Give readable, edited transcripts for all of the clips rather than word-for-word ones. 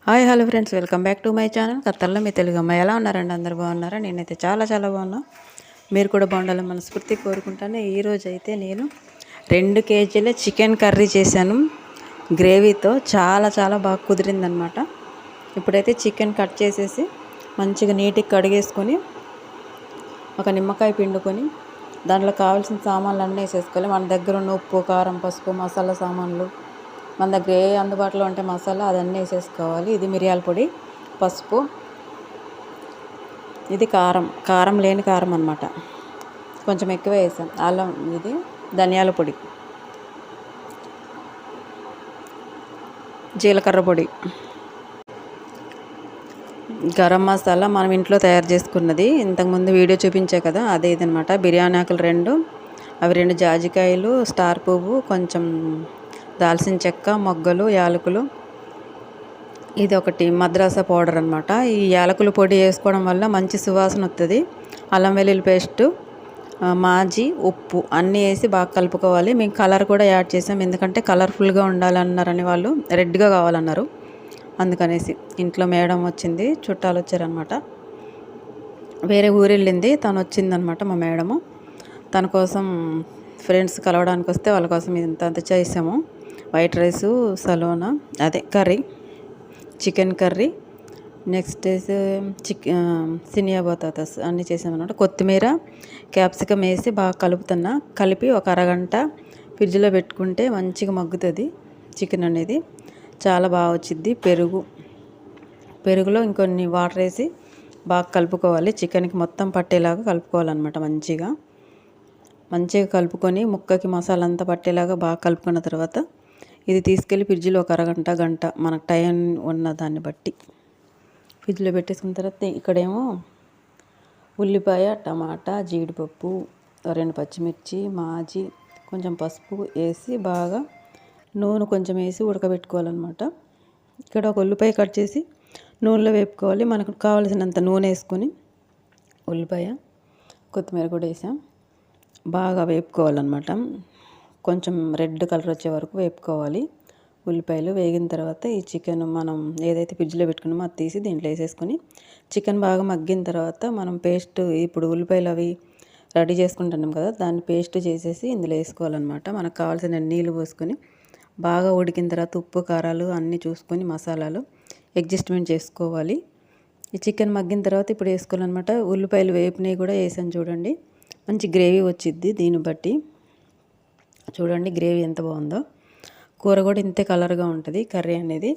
Hi hello friends, welcome back to my channel కత్తల్లో మీ తెలుగు అమ్మాయి. ఎలా ఉన్నారండి? అందరు బాగున్నారా? నేనైతే చాలా బాగున్నా. మీరు కూడా బాగుండాలని మనస్ఫూర్తి కోరుకుంటాను. ఈరోజు అయితే నేను 2 కేజీల చికెన్ కర్రీ చేశాను గ్రేవీతో. చాలా బాగా కుదిరిందనమాట. ఇప్పుడైతే చికెన్ కట్ చేసేసి మంచిగా నీట్గా కడిగేసుకొని ఒక నిమ్మకాయ పిండుకొని దాంట్లో కావాల్సిన సామాన్లు అన్నీ వేసేసుకోవాలి. మన దగ్గర ఉన్న ఉప్పు, కారం, పసుపు, మసాలా సామాన్లు, మన దగ్గర ఏ అందుబాటులో ఉంటే మసాలా అదన్నీ వేసేసుకోవాలి. ఇది మిరియాల పొడి, పసుపు, ఇది కారం లేని కారం అన్నమాట, కొంచెం ఎక్కువ వేసాం. అల్లం, ఇది ధనియాల పొడి, జీలకర్ర పొడి, గరం మసాలా మనం ఇంట్లో తయారు చేసుకున్నది, ఇంతకుముందు వీడియో చూపించే కదా అదే ఇదనమాట. బిర్యానీ ఆకులు 2, అవి 2 జాజికాయలు, స్టార్ పువ్వు, కొంచెం దాల్చిన చెక్క, మొగ్గలు, యాలకులు, ఇది ఒకటి మద్రాసా పౌడర్ అనమాట. ఈ యాలకుల పొడి వేసుకోవడం వల్ల మంచి సువాసన వస్తుంది. అల్లం వెల్లుల్లి పేస్టు, మాజీ, ఉప్పు అన్నీ వేసి బాగా కలుపుకోవాలి. మేము కలర్ కూడా యాడ్ చేసాం, ఎందుకంటే కలర్ఫుల్గా ఉండాలన్నారని వాళ్ళు రెడ్గా కావాలన్నారు. అందుకనేసి ఇంట్లో మేడం వచ్చింది, చుట్టాలు వచ్చారనమాట. వేరే ఊరు వెళ్ళింది, తను వచ్చిందనమాట మా మేడము. తన కోసం ఫ్రెండ్స్ కలవడానికి వస్తే వాళ్ళ కోసం ఇంత చేసాము. వైట్ రైసు, సలోనా, అదే కర్రీ, చికెన్ కర్రీ, నెక్స్ట్ సినియా బతాతస్ అన్నీ చేసామన్నమాట. కొత్తిమీర, క్యాప్సికమ్ వేసి బాగా కలుపుతున్నా. కలిపి ఒక అరగంట ఫ్రిడ్జ్లో పెట్టుకుంటే మంచిగా మగ్గుతుంది చికెన్ అనేది, చాలా బాగా వచ్చిద్ది. పెరుగులో ఇంకొన్ని వాటర్ వేసి బాగా కలుపుకోవాలి. చికెన్కి మొత్తం పట్టేలాగా కలుపుకోవాలన్నమాట. మంచిగా కలుపుకొని ముక్కకి మసాలా అంతా పట్టేలాగా బాగా కలుపుకున్న తర్వాత ఇది తీసుకెళ్ళి ఫ్రిడ్జ్లో ఒక అరగంట, గంట మనకు టైం ఉన్న దాన్ని బట్టి ఫ్రిడ్జ్లో పెట్టేసుకున్న తర్వాత ఇక్కడేమో ఉల్లిపాయ, టమాటా, జీడిపప్పు, 2 పచ్చిమిర్చి, మాజీ, కొంచెం పసుపు వేసి బాగా నూనె కొంచెం వేసి ఉడకబెట్టుకోవాలన్నమాట. ఇక్కడ ఒక ఉల్లిపాయ కట్ చేసి నూనెలో వేపుకోవాలి. మనకు కావాల్సినంత నూనె వేసుకొని ఉల్లిపాయ, కొత్తిమీర కూడా వేసాం, బాగా వేపుకోవాలన్నమాట. కొంచెం రెడ్ కలర్ వచ్చే వరకు వేపుకోవాలి. ఉల్లిపాయలు వేగిన తర్వాత ఈ చికెన్ మనం ఏదైతే ఫ్రిడ్జ్లో పెట్టుకున్నామో అది తీసి దీంట్లో వేసేసుకొని చికెన్ బాగా మగ్గిన తర్వాత మనం పేస్ట్, ఇప్పుడు ఉల్లిపాయలు అవి రెడీ చేసుకుంటున్నాం కదా, దాన్ని పేస్ట్ చేసేసి ఇందులో వేసుకోవాలన్నమాట. మనకు కావాల్సిన నీళ్ళు పోసుకొని బాగా ఉడికిన తర్వాత ఉప్పు, కారాలు అన్నీ చూసుకొని మసాలాలు అడ్జస్ట్మెంట్ చేసుకోవాలి. ఈ చికెన్ మగ్గిన తర్వాత ఇప్పుడు వేసుకోవాలన్నమాట. ఉల్లిపాయలు వేపినవి కూడా వేసాను చూడండి, మంచి గ్రేవీ వచ్చిద్ది. దీన్ని బట్టి చూడండి గ్రేవీ ఎంత బాగుందో. కూర కూడా ఇంతే కలర్గా ఉంటుంది కర్రీ అనేది.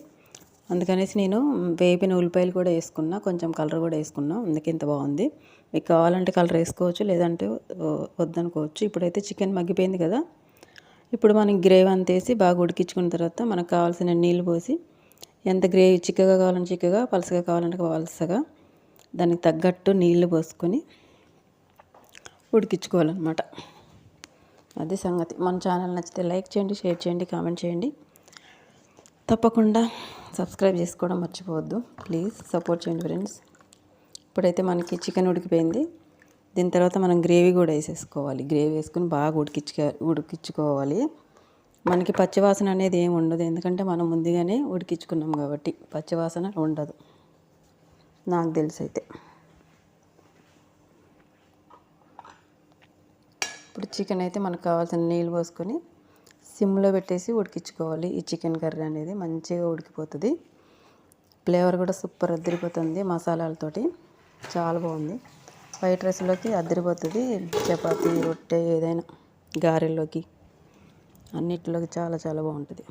అందుకనేసి నేను వేపిన ఉల్లిపాయలు కూడా వేసుకున్నా, కొంచెం కలర్ కూడా వేసుకున్నా, అందుకే ఇంత బాగుంది. మీకు కావాలంటే కలర్ వేసుకోవచ్చు, లేదంటే వద్దనుకోవచ్చు. ఇప్పుడైతే చికెన్ మగ్గిపోయింది కదా, ఇప్పుడు మనం గ్రేవీ అంత వేసి బాగా ఉడికించుకున్న తర్వాత మనకు కావాల్సిన నీళ్ళు పోసి, ఎంత గ్రేవీ చిక్కగా కావాలంటే చిక్కగా, పలసగా కావాలంటే పలసగా దానికి తగ్గట్టు నీళ్ళు పోసుకొని ఉడికించుకోవాలన్నమాట. అది సంగతి. మన ఛానల్ నచ్చితే లైక్ చేయండి, షేర్ చేయండి, కామెంట్ చేయండి. తప్పకుండా సబ్స్క్రైబ్ చేసుకోవడం మర్చిపోవద్దు. ప్లీజ్ సపోర్ట్ చేయండి ఫ్రెండ్స్. ఇప్పుడైతే మనకి చికెన్ ఉడికిపోయింది. దీని తర్వాత మనం గ్రేవీ కూడా వేసేసుకోవాలి. గ్రేవీ వేసుకుని బాగా ఉడికించుకోవాలి. మనకి పచ్చివాసన అనేది ఏమి ఉండదు, ఎందుకంటే మనం ముందుగానే ఉడికించుకున్నాం కాబట్టి పచ్చివాసన ఉండదు, నాకు తెలిసి అయితే. ఇప్పుడు చికెన్ అయితే మనకు కావాల్సిన నీళ్ళు పోసుకొని సిమ్లో పెట్టేసి ఉడికించుకోవాలి. ఈ చికెన్ కర్రీ అనేది మంచిగా ఉడికిపోతుంది. ఫ్లేవర్ కూడా సూపర్ అద్దరిపోతుంది మసాలాలతోటి, చాలా బాగుంది. వైట్ రైస్లోకి అద్దరిపోతుంది, చపాతీ, రొట్టె, ఏదైనా గారెల్లోకి అన్నిటిలోకి చాలా బాగుంటుంది.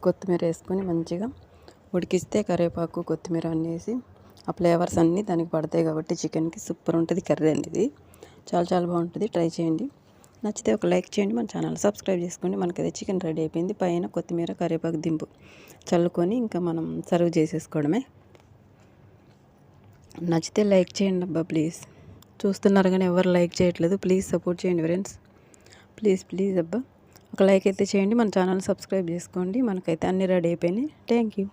కొత్తిమీర వేసుకొని మంచిగా ఉడికిస్తే కరివేపాకు, కొత్తిమీర అన్నీ వేసి ఆ ఫ్లేవర్స్ అన్నీ దానికి పడతాయి కాబట్టి చికెన్కి సూపర్ ఉంటుంది కర్రీ అనేది. చాలా బాగుంటుంది. ట్రై చేయండి. నచ్చితే ఒక లైక్ చేయండి, మన ఛానల్ సబ్స్క్రైబ్ చేసుకోండి. మనకి అది చికెన్ రెడీ అయిపోయింది. పైన కొత్తిమీర, కరివేపాకు దింపు చల్లుకొని ఇంకా మనం సర్వ్ చేసేసుకోవడమే. నచ్చితే లైక్ చేయండి అబ్బా ప్లీజ్. చూస్తున్నారు కానీ ఎవరు లైక్ చేయట్లేదు. ప్లీజ్ సపోర్ట్ చేయండి ఫ్రెండ్స్, ప్లీజ్ అబ్బా. ఒక లైక్ అయితే చేయండి, మన ఛానల్ సబ్స్క్రైబ్ చేసుకోండి. మనకైతే అన్నీ రెడీ అయిపోయినాయి. Thank you.